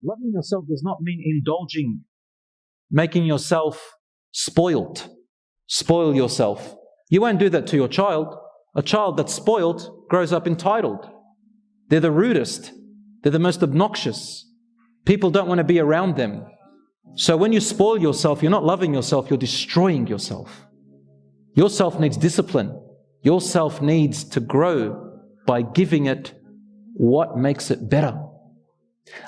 Loving yourself does not mean indulging, making yourself spoilt. Spoil yourself. You won't do that to your child. A child that's spoiled grows up entitled. They're the rudest. They're the most obnoxious. People don't want to be around them. So when you spoil yourself, you're not loving yourself, you're destroying yourself. Yourself needs discipline. Yourself needs to grow by giving it what makes it better.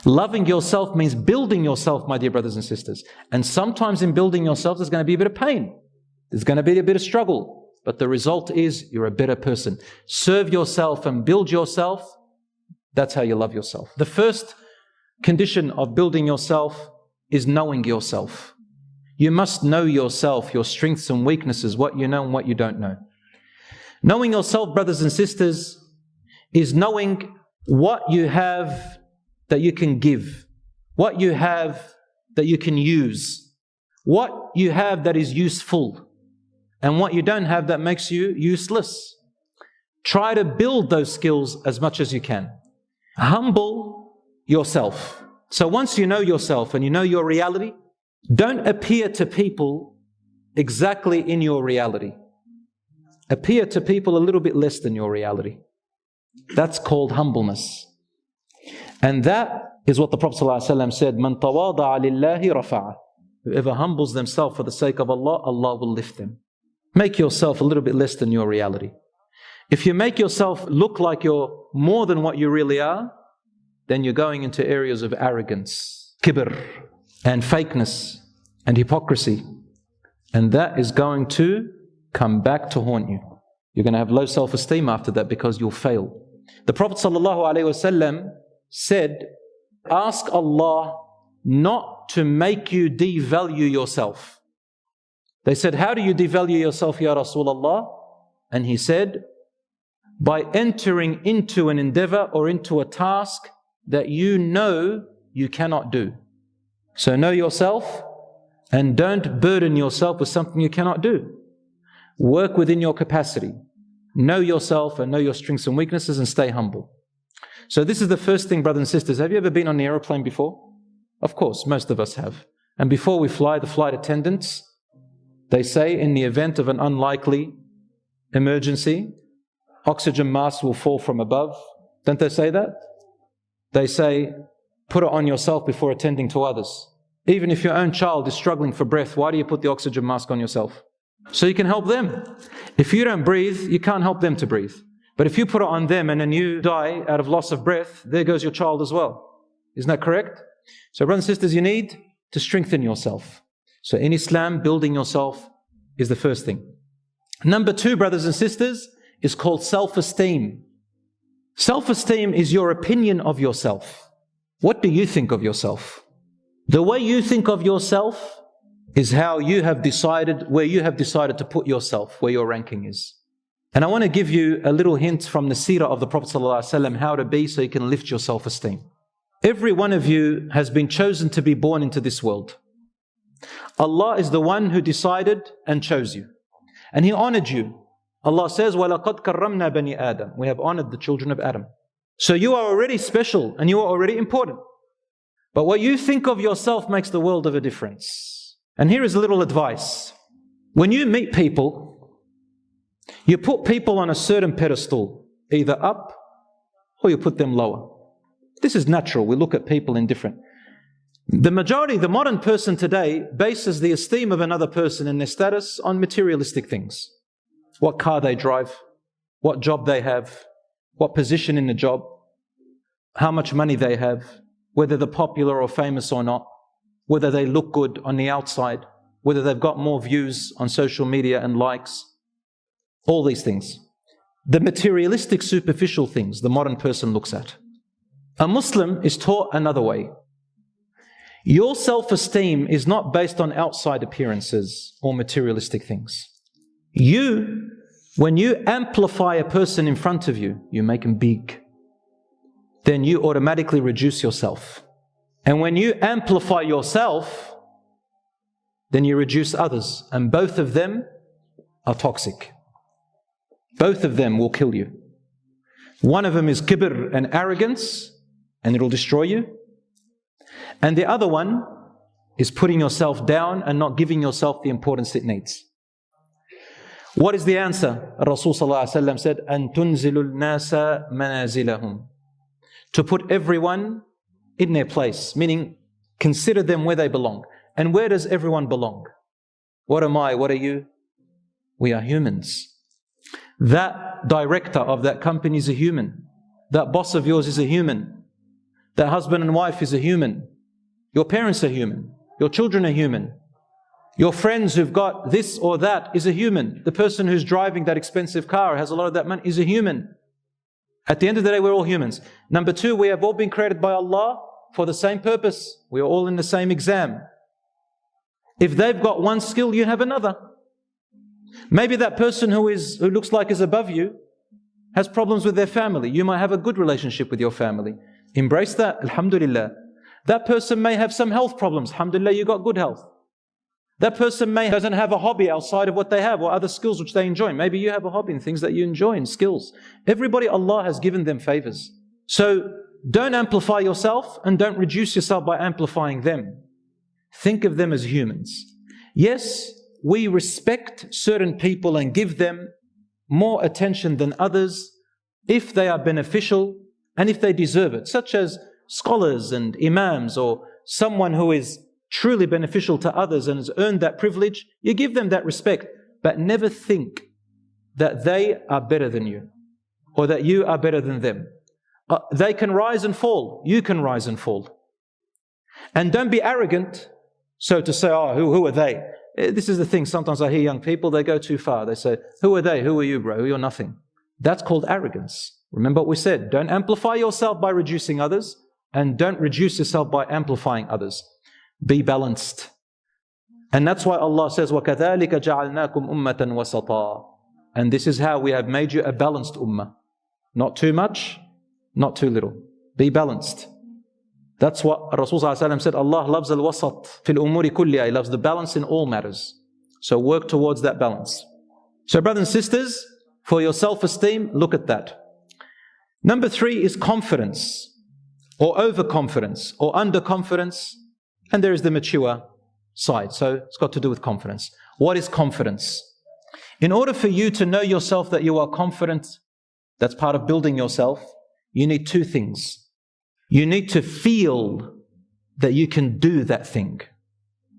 Loving yourself means building yourself, my dear brothers and sisters. And sometimes in building yourself, there's going to be a bit of pain. There's going to be a bit of struggle. But the result is you're a better person. Serve yourself and build yourself. That's how you love yourself. The first condition of building yourself is knowing yourself. You must know yourself, your strengths and weaknesses, what you know and what you don't know. Knowing yourself, brothers and sisters, is knowing what you have that you can give, what you have that you can use, what you have that is useful, and what you don't have that makes you useless. Try to build those skills as much as you can. Humble yourself. So once you know yourself and you know your reality, don't appear to people exactly in your reality. Appear to people a little bit less than your reality. That's called humbleness. And that is what the Prophet ﷺ said, "Man tawada'a lillahi rafa'a." Whoever humbles themselves for the sake of Allah, Allah will lift them. Make yourself a little bit less than your reality. If you make yourself look like you're more than what you really are, then you're going into areas of arrogance, kibr, and fakeness, and hypocrisy. And that is going to come back to haunt you. You're going to have low self-esteem after that because you'll fail. The Prophet ﷺ said, ask Allah not to make you devalue yourself. They said, how do you devalue yourself, Ya Rasulullah? And he said, by entering into an endeavor or into a task that you know you cannot do. So know yourself and don't burden yourself with something you cannot do. Work within your capacity. Know yourself and know your strengths and weaknesses and stay humble. So this is the first thing, brothers and sisters. Have you ever been on an aeroplane before? Of course, most of us have. And before we fly, the flight attendants, they say in the event of an unlikely emergency, oxygen masks will fall from above. Don't they say that? They say, put it on yourself before attending to others. Even if your own child is struggling for breath, why do you put the oxygen mask on yourself? So you can help them. If you don't breathe, you can't help them to breathe. But if you put it on them and then you die out of loss of breath, there goes your child as well. Isn't that correct? So brothers and sisters, you need to strengthen yourself. So in Islam, building yourself is the first thing. Number two, brothers and sisters, is called self-esteem. Self-esteem is your opinion of yourself. What do you think of yourself? The way you think of yourself is how you have decided, where you have decided to put yourself, where your ranking is. And I want to give you a little hint from the seerah of the Prophet ﷺ how to be so you can lift your self-esteem. Every one of you has been chosen to be born into this world. Allah is the one who decided and chose you. And He honored you. Allah says, وَلَقَدْ كَرَّمْنَا بَنِي آدَمَ. We have honored the children of Adam. So you are already special and you are already important. But what you think of yourself makes the world of a difference. And here is a little advice. When you meet people, you put people on a certain pedestal, either up or you put them lower. This is natural. We look at people in different. The majority, the modern person today, bases the esteem of another person and their status on materialistic things. What car they drive, what job they have, what position in the job, how much money they have, whether they're popular or famous or not, whether they look good on the outside, whether they've got more views on social media and likes, all these things. The materialistic, superficial things the modern person looks at. A Muslim is taught another way. Your self-esteem is not based on outside appearances or materialistic things. When you amplify a person in front of you, you make him big. Then you automatically reduce yourself. And when you amplify yourself, then you reduce others. And both of them are toxic. Both of them will kill you. One of them is kibr and arrogance, and it'll destroy you. And the other one is putting yourself down and not giving yourself the importance it needs. What is the answer? Rasul sallallahu alaihi wasallam said, "An tunzilul nasa manazilahum." To put everyone in their place, meaning consider them where they belong. And where does everyone belong? What am I? What are you? We are humans. That director of that company is a human. That boss of yours is a human. That husband and wife is a human. Your parents are human. Your children are human. Your friends who've got this or that is a human. The person who's driving that expensive car, has a lot of that money, is a human. At the end of the day, we're all humans. Number two, we have all been created by Allah for the same purpose. We are all in the same exam. If they've got one skill, you have another. Maybe that person who looks like is above you has problems with their family. You might have a good relationship with your family. Embrace that, alhamdulillah. That person may have some health problems. Alhamdulillah, you got good health. That person doesn't have a hobby outside of what they have or other skills which they enjoy. Maybe you have a hobby and things that you enjoy and skills. Everybody, Allah has given them favors. So don't amplify yourself and don't reduce yourself by amplifying them. Think of them as humans. Yes, we respect certain people and give them more attention than others if they are beneficial and if they deserve it, such as scholars and imams or someone who is truly beneficial to others and has earned that privilege. You give them that respect, but never think that they are better than you or that you are better than them. They can rise and fall. You can rise and fall. And don't be arrogant, so to say, oh, who are they? This is the thing. Sometimes I hear young people, they go too far. They say, who are they? Who are you, bro? You're nothing. That's called arrogance. Remember what we said. Don't amplify yourself by reducing others, and don't reduce yourself by amplifying others. Be balanced. And that's why Allah says, وَكَذَلِكَ جَعَلْنَاكُمْ أُمَّةً وَسَطًا. And this is how we have made you a balanced ummah. Not too much, not too little. Be balanced. That's what Rasul said, Allah loves al-wasat fil umuri kulliya. He loves the balance in all matters. So work towards that balance. So brothers and sisters, for your self-esteem, look at that. Number three is confidence, or overconfidence, or underconfidence. And there is the mature side. So it's got to do with confidence. What is confidence? In order for you to know yourself that you are confident, that's part of building yourself, you need two things. You need to feel that you can do that thing.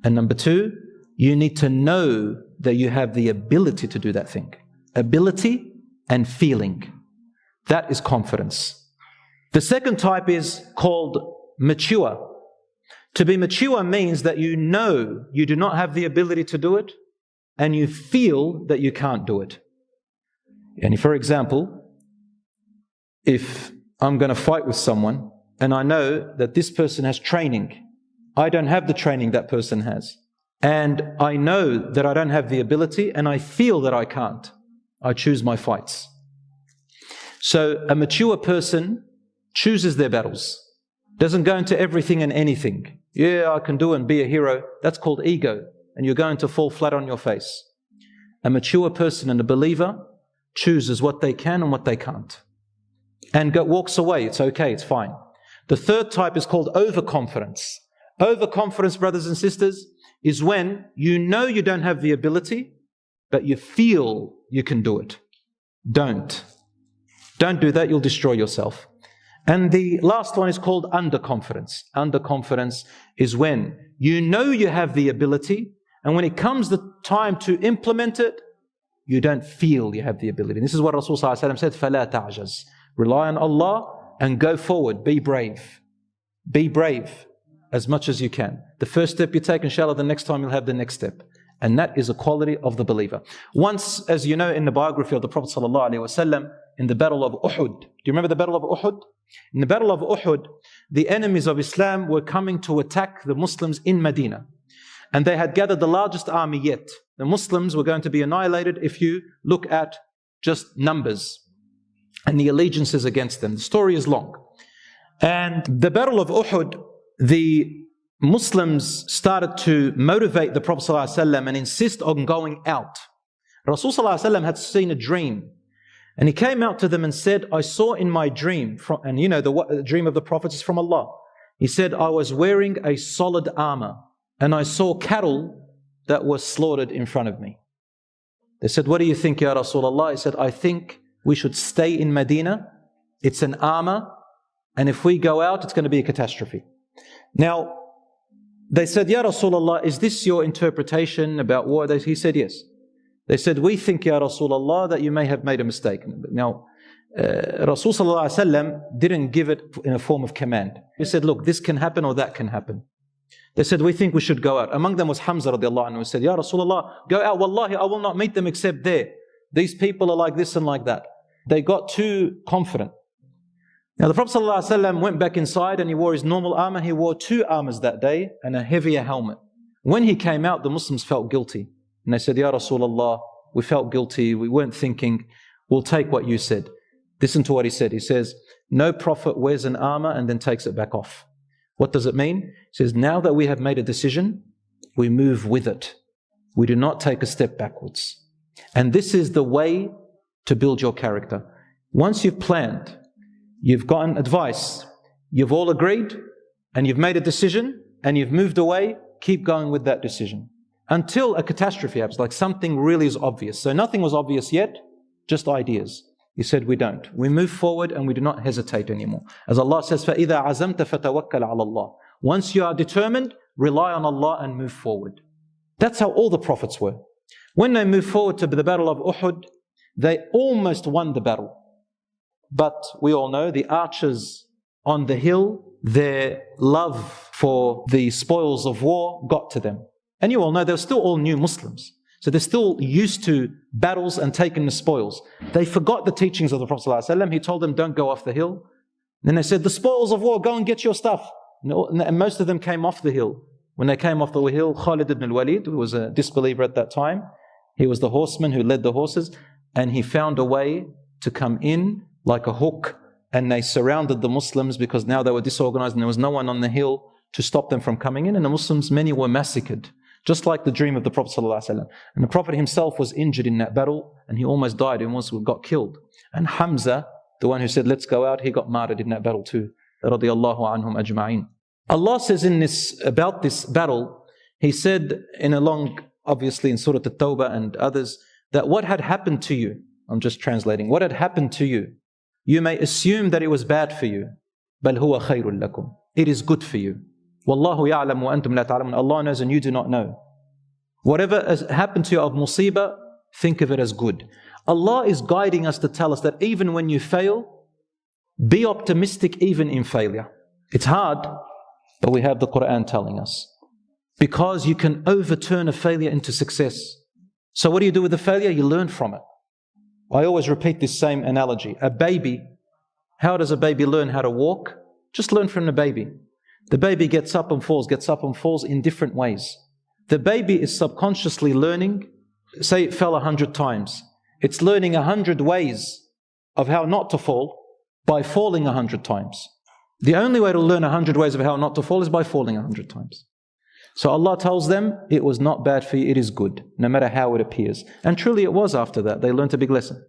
And number two, you need to know that you have the ability to do that thing. Ability and feeling. That is confidence. The second type is called mature. To be mature means that you know you do not have the ability to do it, and you feel that you can't do it. And for example, if I'm going to fight with someone, and I know that this person has training, I don't have the training that person has. And I know that I don't have the ability, and I feel that I can't. I choose my fights. So a mature person chooses their battles. Doesn't go into everything and anything. Yeah, I can do and be a hero. That's called ego. And you're going to fall flat on your face. A mature person and a believer chooses what they can and what they can't. And walks away. It's okay, it's fine. The third type is called overconfidence. Overconfidence, brothers and sisters, is when you know you don't have the ability, but you feel you can do it. Don't do that, you'll destroy yourself. And the last one is called underconfidence. Underconfidence is when you know you have the ability, and when it comes the time to implement it, you don't feel you have the ability. And this is what Rasul said, فَلَا تَعْجَزْ. Rely on Allah and go forward. Be brave. Be brave as much as you can. The first step you take, inshallah, the next time you'll have the next step. And that is a quality of the believer. Once, as you know, in the biography of the Prophet ﷺ, in the Battle of Uhud. Do you remember the Battle of Uhud? In the Battle of Uhud, the enemies of Islam were coming to attack the Muslims in Medina. And they had gathered the largest army yet. The Muslims were going to be annihilated if you look at just numbers and the allegiances against them. The story is long. And the Battle of Uhud, the Muslims started to motivate the Prophet ﷺ and insist on going out. Rasul ﷺ had seen a dream. And he came out to them and said, I saw in my dream, and you know the dream of the Prophet is from Allah. He said, I was wearing a solid armor and I saw cattle that were slaughtered in front of me. They said, what do you think, Ya Rasulullah? He said, I think we should stay in Medina. It's an armor, and if we go out, it's going to be a catastrophe. Now, they said, Ya Rasulullah, is this your interpretation about war? He said, yes. They said, we think, Ya Rasulullah, that you may have made a mistake. Now, Rasulullah didn't give it in a form of command. He said, look, this can happen or that can happen. They said, we think we should go out. Among them was Hamza radiallahu anhu, who said, Ya Rasulullah, go out. Wallahi, I will not meet them except there. These people are like this and like that. They got too confident. Now the Prophet ﷺ went back inside and he wore his normal armor. He wore 2 armors that day and a heavier helmet. When he came out, the Muslims felt guilty. And they said, Ya Rasulullah, we felt guilty. We weren't thinking, we'll take what you said. Listen to what he said. He says, no prophet wears an armor and then takes it back off. What does it mean? He says, now that we have made a decision, we move with it. We do not take a step backwards. And this is the way to build your character. Once you've planned, you've gotten advice, you've all agreed, and you've made a decision, and you've moved away, keep going with that decision. Until a catastrophe happens, like something really is obvious. So nothing was obvious yet, just ideas. He said, we don't. We move forward and we do not hesitate anymore. As Allah says, فَإِذَا عَزَمْتَ فَتَوَكَّلْ عَلَى اللَّهِ. Once you are determined, rely on Allah and move forward. That's how all the prophets were. When they moved forward to the battle of Uhud, they almost won the battle. But we all know the archers on the hill, their love for the spoils of war got to them. And you all know they're still all new Muslims. So they're still used to battles and taking the spoils. They forgot the teachings of the Prophet ﷺ. He told them, don't go off the hill. Then they said, the spoils of war, go and get your stuff. And most of them came off the hill. When they came off the hill, Khalid ibn al-Walid, who was a disbeliever at that time, he was the horseman who led the horses, and he found a way to come in like a hook, and they surrounded the Muslims because now they were disorganized and there was no one on the hill to stop them from coming in, and the Muslims, many were massacred. Just like the dream of the Prophet ﷺ. And the Prophet himself was injured in that battle and he almost died, he almost got killed. And Hamza, the one who said, let's go out, he got martyred in that battle too. Radiyallahu anhum ajma'in. Allah says in this, about this battle, He said in a long, obviously in Surah At-Tawbah and others, that what had happened to you, I'm just translating, what had happened to you, you may assume that it was bad for you. بَلْ هُوَ خَيْرٌ لَكُمْ. It is good for you. وَاللَّهُ يَعْلَمُ وَأَنْتُمْ لَا تَعْلَمُونَ. Allah knows and you do not know. Whatever has happened to you of musibah, think of it as good. Allah is guiding us to tell us that even when you fail, be optimistic even in failure. It's hard, but we have the Quran telling us. Because you can overturn a failure into success. So what do you do with the failure? You learn from it. I always repeat this same analogy. A baby, how does a baby learn how to walk? Just learn from the baby. The baby gets up and falls in different ways. The baby is subconsciously learning, say it fell 100 times. It's learning 100 ways of how not to fall by falling 100 times. The only way to learn 100 ways of how not to fall is by falling 100 times. So Allah tells them, it was not bad for you, it is good, no matter how it appears. And truly it was after that. They learned a big lesson.